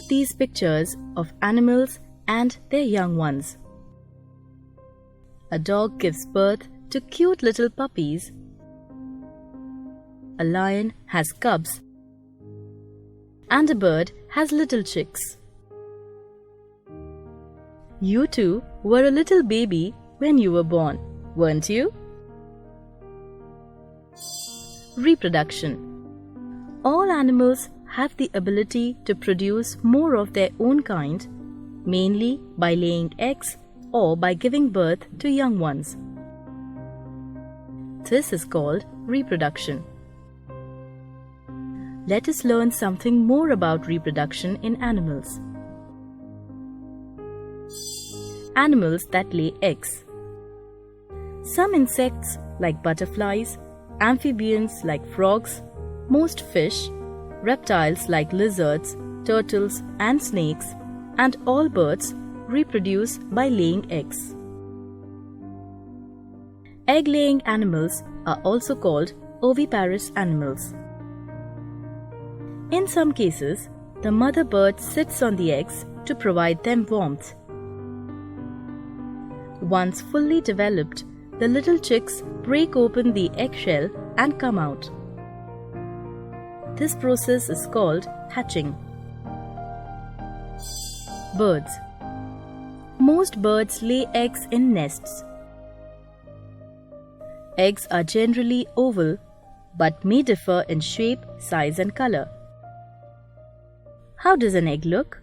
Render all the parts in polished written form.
these pictures of animals and their young ones. A dog gives birth to cute little puppies. A lion has cubs. And a bird has little chicks. You too were a little baby when you were born, weren't you? Reproduction. All animals have the ability to produce more of their own kind, mainly by laying eggs or by giving birth to young ones. This is called reproduction. Let us learn something more about reproduction in animals. Animals that lay eggs. Some insects like butterflies, amphibians like frogs, most fish, reptiles like lizards, turtles and snakes, and all birds reproduce by laying eggs. Egg-laying animals are also called oviparous animals. In some cases, the mother bird sits on the eggs to provide them warmth. Once fully developed, the little chicks break open the eggshell and come out. This process is called hatching. Birds. Most birds lay eggs in nests. Eggs are generally oval but may differ in shape, size and color. How does an egg look?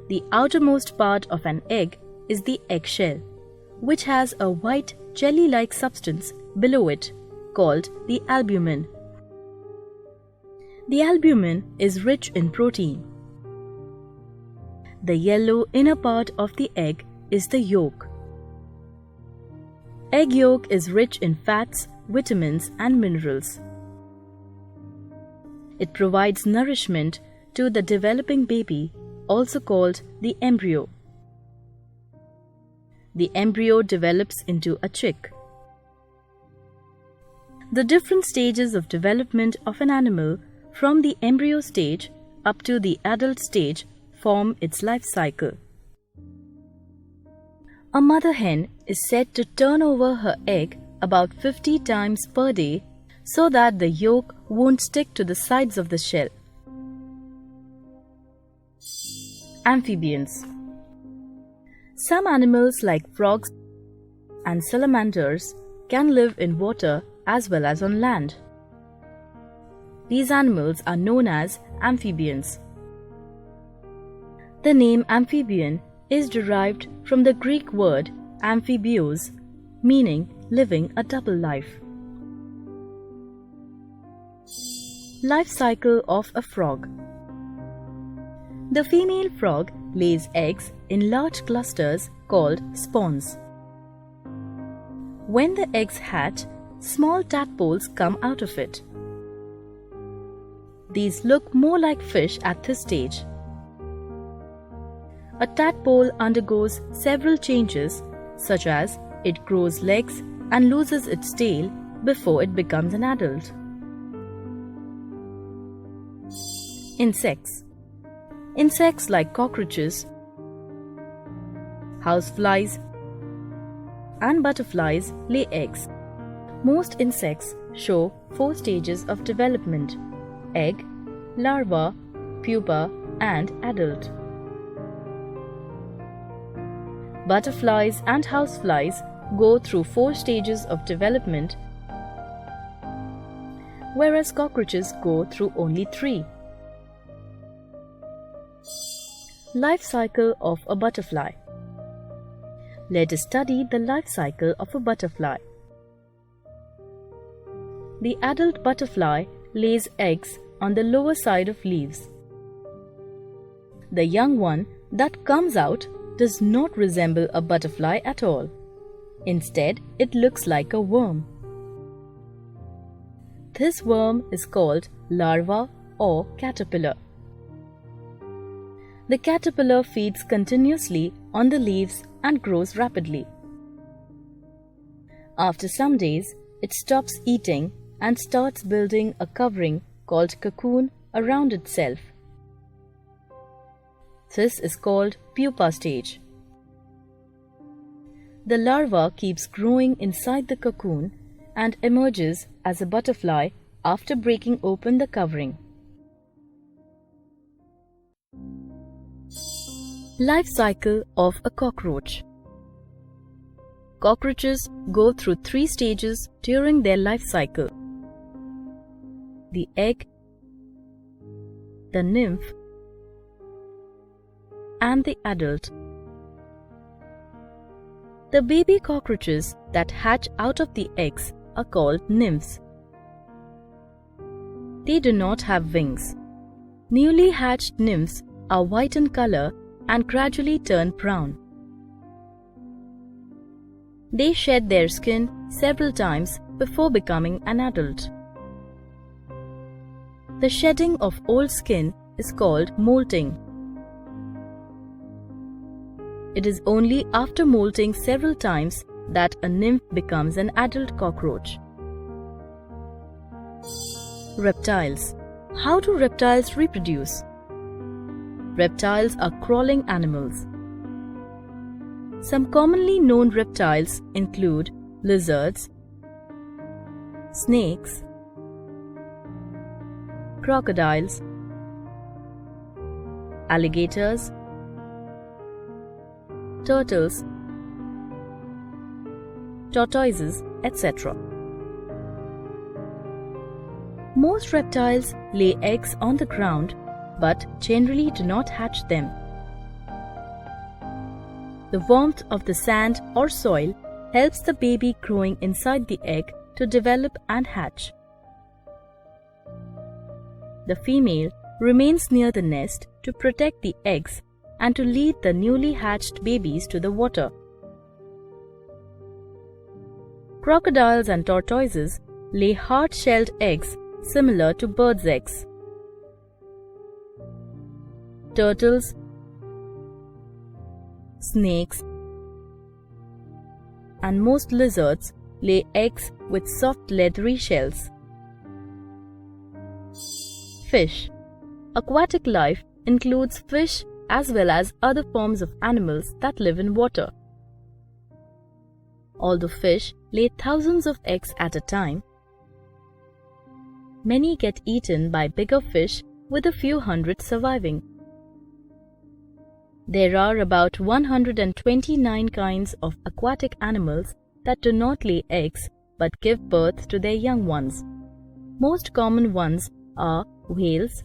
The outermost part of an egg is the eggshell, which has a white jelly-like substance below it called the albumen. The albumen is rich in protein. The yellow inner part of the egg is the yolk. Egg yolk is rich in fats, vitamins and minerals. It provides nourishment to the developing baby, also called the embryo. The embryo develops into a chick. The different stages of development of an animal from the embryo stage up to the adult stage form its life cycle. A mother hen is said to turn over her egg about 50 times per day so that the yolk won't stick to the sides of the shell. Amphibians. Some animals like frogs and salamanders can live in water as well as on land. These animals are known as amphibians. The name amphibian is derived from the Greek word amphibios, meaning living a double life. Life cycle of a frog. The female frog lays eggs in large clusters called spawns. When the eggs hatch, small tadpoles come out of it. These look more like fish at this stage. A tadpole undergoes several changes, such as it grows legs and loses its tail before it becomes an adult. Insects. Insects like cockroaches, houseflies, and butterflies lay eggs. Most insects show 4 stages of development: egg, larva, pupa, and adult. Butterflies and houseflies go through 4 stages of development, whereas cockroaches go through only 3. Life cycle of a butterfly. Let us study the life cycle of a butterfly. The adult butterfly lays eggs on the lower side of leaves. The young one that comes out does not resemble a butterfly at all. Instead, it looks like a worm. This worm is called larva or caterpillar. The caterpillar feeds continuously on the leaves and grows rapidly. After some days, it stops eating and starts building a covering called cocoon around itself. This is called pupa stage. The larva keeps growing inside the cocoon and emerges as a butterfly after breaking open the covering. Life cycle of a cockroach. Cockroaches go through 3 stages during their life cycle: the egg, the nymph, and the adult. The baby cockroaches that hatch out of the eggs are called nymphs. They do not have wings. Newly hatched nymphs are white in color and gradually turn brown. They shed their skin several times before becoming an adult. The shedding of old skin is called molting. It is only after molting several times that a nymph becomes an adult cockroach. Reptiles. How do reptiles reproduce? Reptiles are crawling animals. Some commonly known reptiles include lizards, snakes, crocodiles, alligators, turtles, tortoises, etc. Most reptiles lay eggs on the ground but generally do not hatch them. The warmth of the sand or soil helps the baby growing inside the egg to develop and hatch. The female remains near the nest to protect the eggs and to lead the newly hatched babies to the water. Crocodiles and tortoises lay hard-shelled eggs similar to birds' eggs. Turtles, snakes, and most lizards lay eggs with soft leathery shells. Fish. Aquatic life includes fish as well as other forms of animals that live in water. Although fish lay thousands of eggs at a time, many get eaten by bigger fish with a few hundred surviving. There are about 129 kinds of aquatic animals that do not lay eggs but give birth to their young ones. Most common ones are whales,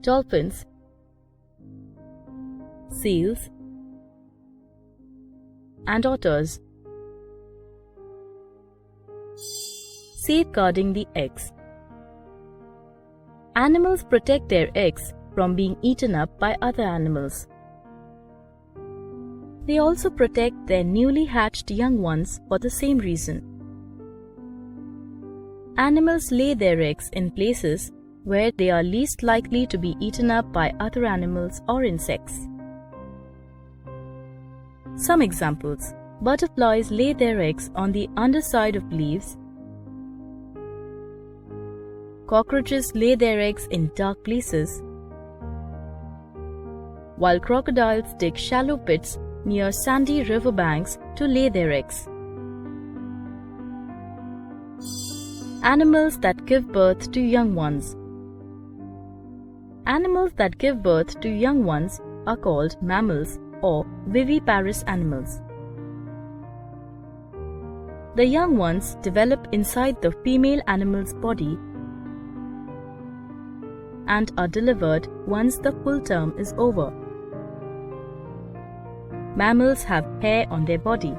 dolphins, seals, and otters. Safeguarding the eggs. Animals protect their eggs from being eaten up by other animals. They also protect their newly hatched young ones for the same reason. Animals lay their eggs in places where they are least likely to be eaten up by other animals or insects. Some examples: butterflies lay their eggs on the underside of leaves. Cockroaches lay their eggs in dark places, while crocodiles dig shallow pits near sandy riverbanks to lay their eggs. Animals that give birth to young ones. Animals that give birth to young ones are called mammals or viviparous animals. The young ones develop inside the female animal's body and are delivered once the full term is over. Mammals have hair on their body.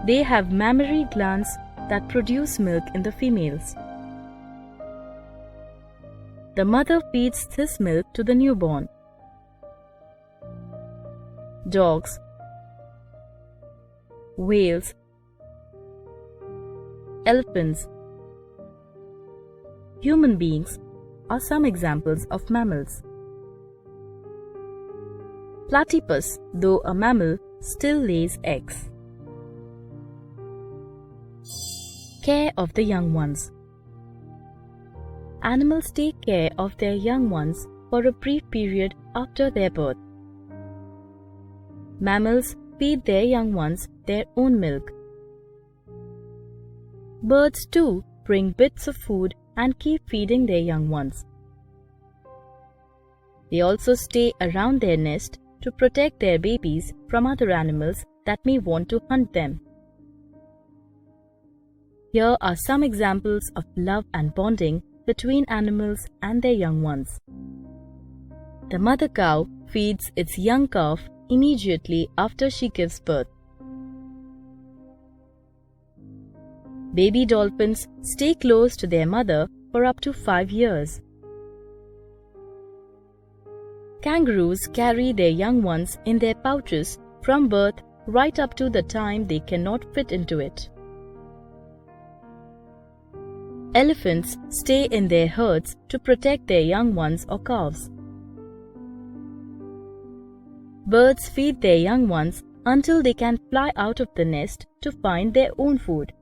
They have mammary glands that produce milk in the females. The mother feeds this milk to the newborn. Dogs, whales, elephants, human beings are some examples of mammals. Platypus, though a mammal, still lays eggs. Care of the young ones. animals take care of their young ones for a brief period after their birth. Mammals feed their young ones their own milk. Birds too bring bits of food and keep feeding their young ones. They also stay around their nest to protect their babies from other animals that may want to hunt them. Here are some examples of love and bonding between animals and their young ones. The mother cow feeds its young calf immediately after she gives birth. Baby dolphins stay close to their mother for up to 5 years. Kangaroos carry their young ones in their pouches from birth right up to the time they cannot fit into it. Elephants stay in their herds to protect their young ones or calves. Birds feed their young ones until they can fly out of the nest to find their own food.